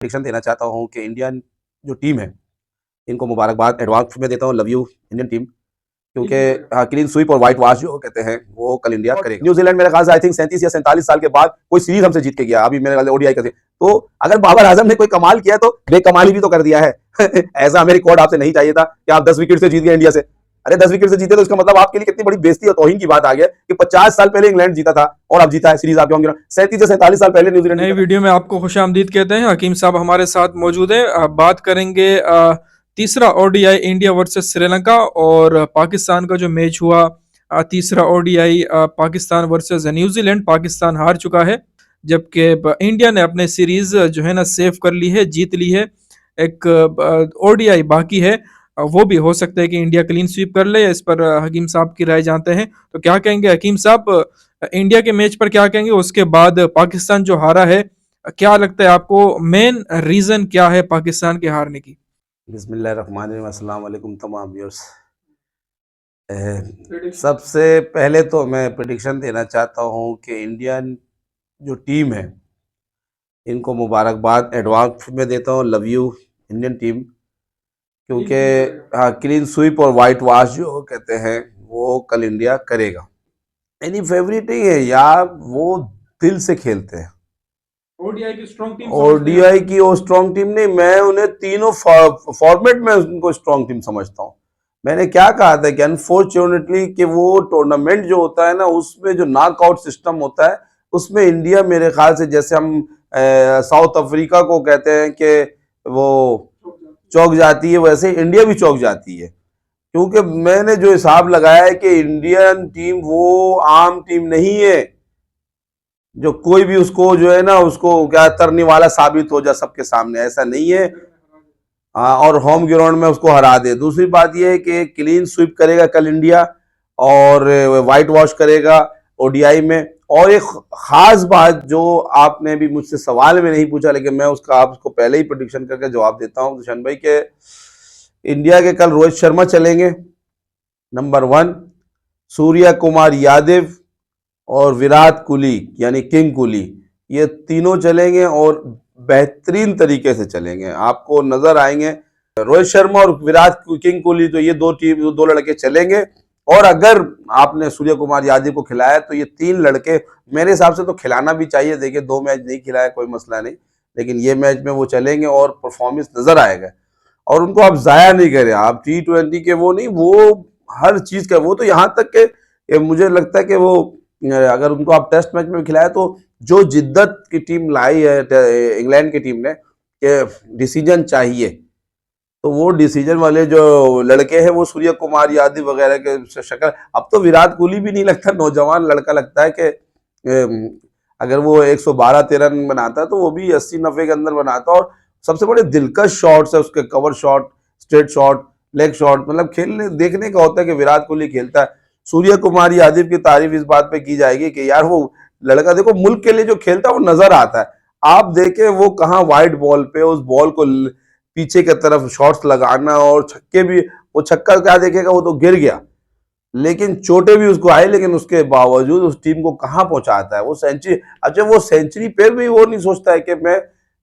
Prediction देना चाहता हूँ कि इंडियन जो टीम है इनको मुबारकबाद एडवांस में देता हूँ। लव यू इंडियन टीम, क्योंकि क्लीन स्वीप और व्हाइट वॉश जो कहते हैं वो कल इंडिया करेगा। न्यूजीलैंड मेरे ख्याल से आई थिंक 37 या 47 साल के बाद कोई सीरीज हमसे जीत के गया, अभी मेरे ख्याल से ओडीआई करते। तो अगर बाबर आजम ने कोई कमाल किया तो बेकमाली भी तो कर दिया है। ऐसा हमें रिकॉर्ड आपसे नहीं चाहिए था कि आप 10 विकेट से जीत गए इंडिया से। अरे 10 विकेट से जीते तो इसका मतलब आपके लिए कितनी बड़ी बेइज्जती और तौहीन की बात आ गया कि 50 साल पहले इंग्लैंड जीता था और अब जीता है सीरीज आपके होंगे। 37 से 47 साल पहले न्यूजीलैंड नई वीडियो में आपको खुशामदीद कहते हैं। हकीम साहब हमारे साथ मौजूद है। बात करेंगे तीसरा ओडीआई इंडिया वर्सेस श्रीलंका और पाकिस्तान का जो मैच हुआ, तीसरा ODI Pakistan versus New Zealand. Pakistan हार चुका है जबकि इंडिया ने अपने सीरीज जो है ना सेव कर ली है, जीत ली है। एक ओडीआई बाकी है, वो भी हो सकता है कि इंडिया क्लीन स्वीप कर ले। इस पर हकीम साहब की राय जानते हैं। तो क्या कहेंगे हकीम साहब, इंडिया के मैच पर क्या कहेंगे? उसके बाद पाकिस्तान जो हारा है, क्या लगता है आपको मेन रीजन क्या है पाकिस्तान के हारने की? बिस्मिल्लाहिर्रहमानिर्रहीम, अस्सलाम वालेकुम तमाम व्यूअर्स। सबसे पहले तो मैं प्रेडिक्शन देना चाहता हूँ कि इंडियन जो टीम है इनको मुबारकबाद एडवांस में देता हूँ। लव यू इंडियन टीम, क्योंकि क्लीन स्वीप और वाइट वॉश जो कहते हैं वो कल इंडिया करेगा। एनी फेवरेट नहीं है यार, वो दिल से खेलते हैं। ओडीआई की स्ट्रॉन्ग टीम ओडीआई की वो स्ट्रॉन्ग टीम नहीं, मैं उन्हें तीनों फॉर्मेट में उनको स्ट्रॉन्ग टीम समझता हूँ। मैंने क्या कहा था कि अनफॉर्चुनेटली कि वो टूर्नामेंट जो होता है ना उसमें जो नॉकआउट सिस्टम होता है उसमें इंडिया मेरे ख्याल से जैसे हम साउथ अफ्रीका को कहते हैं कि वो चौक जाती है, वैसे इंडिया भी चौक जाती है। क्योंकि मैंने जो हिसाब लगाया है कि इंडियन टीम वो आम टीम नहीं है जो कोई भी उसको जो है ना उसको क्या तरने वाला साबित हो जा सबके सामने, ऐसा नहीं है। और होम ग्राउंड में उसको हरा दे। दूसरी बात यह है कि क्लीन स्वीप करेगा कल इंडिया और व्हाइट वॉश करेगा ओडीआई में। और एक खास बात जो आपने भी मुझसे सवाल में नहीं पूछा लेकिन मैं उसका आपको पहले ही प्रेडिक्शन करके जवाब देता हूं दुष्यंत भाई के इंडिया के कल रोहित शर्मा चलेंगे नंबर 1, सूर्या कुमार यादव और विराट कोहली यानी किंग कोहली, ये तीनों चलेंगे और बेहतरीन तरीके से चलेंगे। आपको नजर आएंगे रोहित शर्मा और विराट किंग कोहली, तो ये दो लड़के चलेंगे। और अगर आपने सूर्य कुमार यादव को खिलाया तो ये 3 लड़के मेरे हिसाब से तो खिलाना भी चाहिए। देखिए 2 मैच नहीं खिलाया कोई मसला नहीं, लेकिन ये मैच में वो चलेंगे और परफॉर्मेंस नजर आएगा। और उनको आप जाया नहीं करें, आप T20 के वो नहीं, वो हर चीज का वो तो यहाँ तक के मुझे लगता है कि वो अगर उनको आप टेस्ट मैच में खिलाए तो जो जिद्दत की टीम लाई है इंग्लैंड की टीम ने कि डिसीजन चाहिए, तो वो डिसीजन वाले जो लड़के हैं वो सूर्य कुमार यादव वगैरह के शक्ल। अब तो विराट कोहली भी नहीं लगता नौजवान लड़का लगता है कि अगर वो 112-13 रन बनाता तो वो भी 80-90 के अंदर बनाता। और सबसे बड़े दिलकश शॉट्स है उसके, cover shot, straight shot, leg shot, मतलब खेलने देखने का होता है कि विराट कोहली खेलता है। सूर्य कुमार यादव की तारीफ इस बात पे की जाएगी कि यार वो लड़का देखो मुल्क के लिए जो खेलता है वो नजर आता है। आप देखें वो कहाँ वाइड बॉल पे उस बॉल को पीछे की तरफ शॉट्स लगाना और छक्के भी, वो छक्का क्या देखेगा, वो तो गिर गया लेकिन चोटें भी उसको आई, लेकिन उसके बावजूद उस टीम को कहाँ पहुंचाता है वो सेंचुरी। अच्छा वो सेंचुरी पे भी वो नहीं सोचता है कि मैं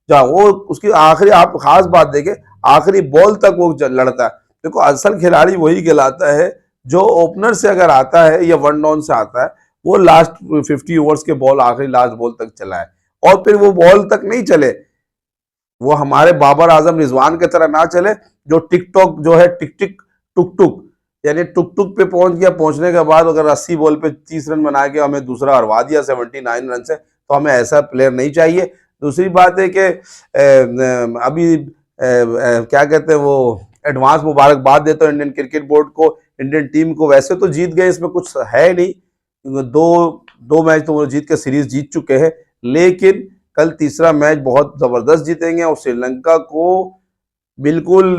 जाऊं, वो उसकी आखिरी, आप खास बात देखें आखिरी बॉल तक वो लड़ता है। देखो असल खिलाड़ी वही कहलाता है जो ओपनर से अगर आता है या वन डाउन से आता है वो लास्ट 50 ओवर्स के बॉल आखिरी लास्ट बॉल तक चलाए। और फिर वो बॉल तक नहीं चले, वो हमारे बाबर आजम रिजवान की तरह ना चले जो टिकटॉक जो है टिक टिक टुक टुक, यानी टुक टुक पे पहुंच गया, पहुंचने के बाद अगर 80 बॉल पे 30 रन बना के हमें दूसरा हरवा दिया 79 रन से, तो हमें ऐसा प्लेयर नहीं चाहिए। दूसरी बात है कि अभी क्या कहते हैं वो एडवांस मुबारकबाद देता हूँ इंडियन क्रिकेट बोर्ड को, इंडियन टीम को। वैसे तो जीत गए, इसमें कुछ है नहीं, दो मैच तो वो जीत के सीरीज जीत चुके हैं, लेकिन कल तीसरा मैच बहुत जबरदस्त जीतेंगे और श्रीलंका को बिल्कुल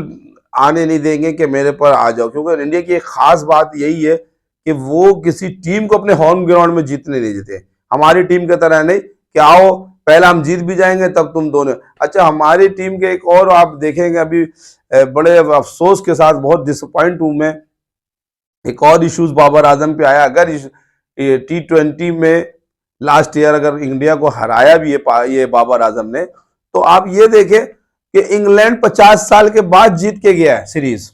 आने नहीं देंगे कि मेरे पर आ जाओ। क्योंकि इंडिया की एक खास बात यही है कि वो किसी टीम को अपने होम ग्राउंड में जीतने नहीं देते। हमारी टीम की तरह नहीं कि आओ पहला हम जीत भी जाएंगे तब तुम दोनों। अच्छा हमारी टीम के एक और आप देखेंगे अभी बड़े अफसोस के साथ बहुत डिसअपॉइंट हूं मैं, एक और इश्यूज बाबर आजम पे आया। अगर T20 में लास्ट ईयर अगर इंडिया को हराया भी ये बाबर आजम ने, तो आप ये देखें कि इंग्लैंड 50 साल के बाद जीत के गया है सीरीज,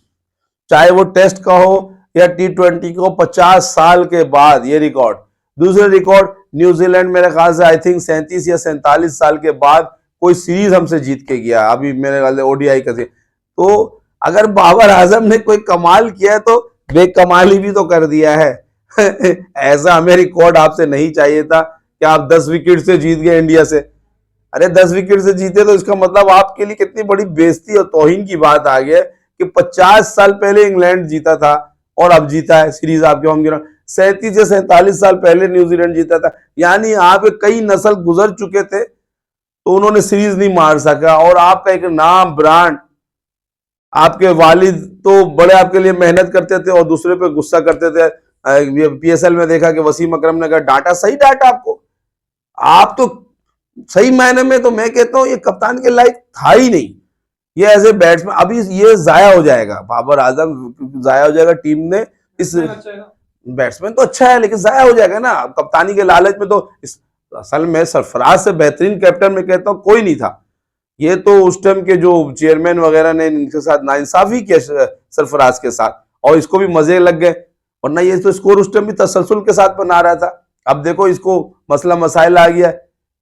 चाहे वो टेस्ट का हो या T20 का हो, 50 साल के बाद ये रिकॉर्ड। दूसरे रिकॉर्ड न्यूजीलैंड मेरे ख्याल से आई थिंक 37 या 47 साल के बाद कोई सीरीज हमसे जीत के गया, अभी मेरे ख्याल से ODI का। तो अगर बाबर आजम ने कोई कमाल किया है तो बेकमाली भी तो कर दिया है। ऐसा हमें रिकॉर्ड आपसे नहीं चाहिए था कि आप 10 विकेट से जीत गए इंडिया से। अरे 10 विकेट से जीते तो इसका मतलब आपके लिए कितनी बड़ी बेइज्जती और तौहीन की बात आ गई है कि 50 साल पहले इंग्लैंड जीता था और अब जीता है सीरीज आपके होम ग्राउंड। 37 या 47 साल पहले न्यूजीलैंड जीता था, यानी यहाँ पे कई नस्ल गुजर चुके थे तो उन्होंने सीरीज नहीं मार सका। और आपका एक नाम ब्रांड, आपके वालिद तो बड़े आपके लिए मेहनत करते थे और दूसरे पे गुस्सा करते थे। PSL में देखा कि वसीम अकरम ने कहा डांटा, सही डांटा आपको। आप तो सही मायने में तो मैं कहता हूं ये कप्तान के लायक था ही नहीं। ये एज ए बैट्समैन अभी ये जाया हो जाएगा, बाबर आजम जाया हो जाएगा। टीम ने इस बैट्समैन तो अच्छा है लेकिन जाया हो जाएगा ना कप्तानी के लालच में। तो असल में सरफराज से बेहतरीन कैप्टन मैं कहता हूं कोई नहीं था। ये तो उस टाइम के जो चेयरमैन वगैरह ने इनके साथ नाइंसाफी किया सरफराज के साथ और इसको भी मजे लग गए, वरना ये तो स्कोर उस टाइम भी तसलसल के साथ बना रहा था। अब देखो इसको मसला मसाइल आ गया,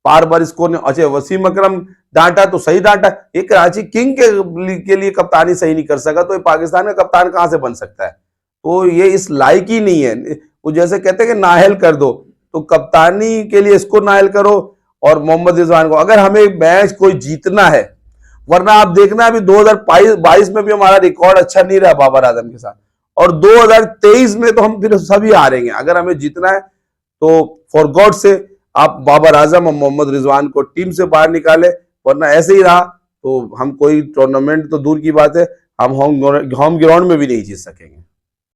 बार बार स्कोर ने। अच्छा वसीम अकरम डांटा तो सही डांटा, ये कराची किंग के लिए कप्तानी सही नहीं कर सका तो ये पाकिस्तान का कप्तान कहां से बन सकता है। तो ये इस लायक ही नहीं है। वो जैसे कहते हैं कि नाहल कर दो, तो कप्तानी के लिए इसको नाहल करो और मोहम्मद रिजवान को। अगर हमें मैच कोई जीतना है, वरना आप देखना अभी 2022 में भी हमारा रिकॉर्ड अच्छा नहीं रहा बाबर आजम के साथ, और 2023 में तो हम फिर सभी हारेंगे। अगर हमें जीतना है तो फॉर गॉड से आप बाबर आजम और मोहम्मद रिजवान को टीम से बाहर निकाले, वरना ऐसे ही रहा तो हम कोई टूर्नामेंट तो दूर की बात है, हम होम ग्राउंड में भी नहीं जीत सकेंगे।